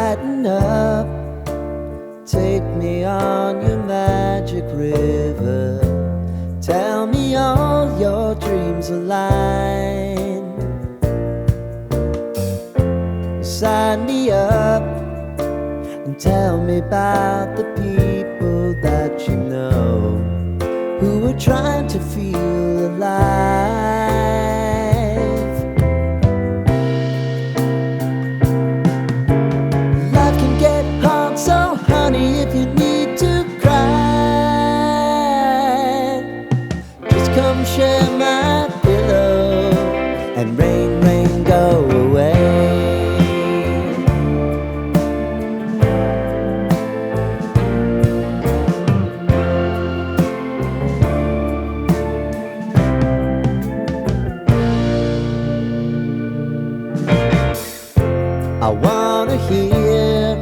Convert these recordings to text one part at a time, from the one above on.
Lighten up, take me on your magic river. Tell me all your dreams align. Sign me up and tell me about the people that you know who are trying to feel alive. Life can get hard, so honey, if you need to cry, just come share my pillow and rain, rain, go away. I wanna hear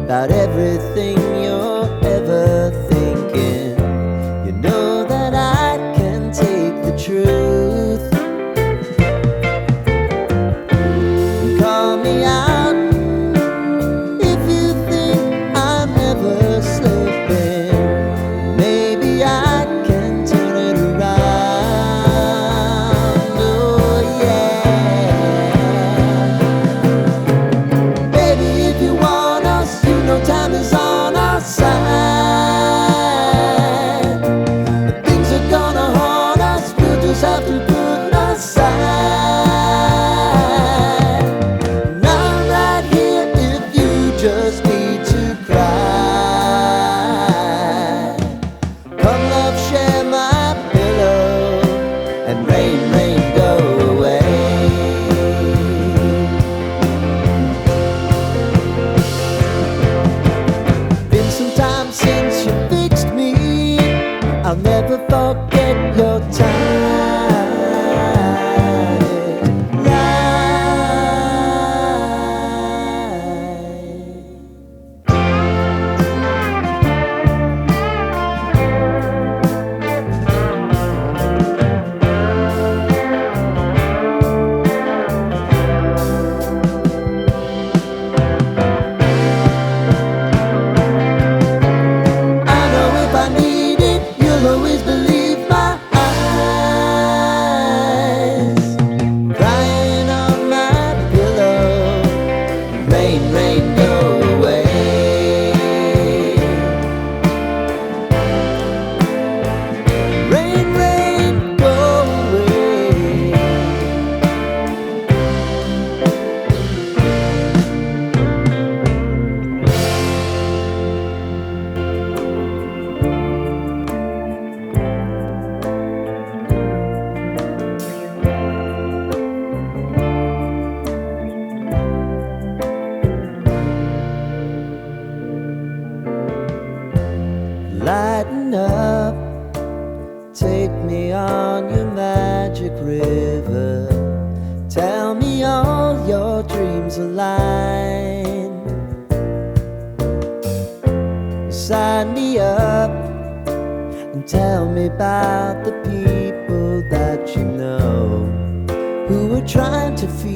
about everything you're ever thinking. You know that I can take the truth. Call me out if you think I'm ever slipping. Maybe I can turn it around. Oh yeah. Baby, if you want us, you know time is on our side. But things are gonna haunt us, we'll just have to put aside. And I'm right here if you just need to cry. Come love, share my pillow and rain, rain, go away. Been some time since you fixed me. I'll never forget your I know if I need it, you'll always believe my eyes. Crying on my pillow, rain, rain, go away. Rain, rain, go away. Lighten up, take me on your magic river. Tell me all your dreams align. Sign me up and tell me about the people that you know who are trying to feel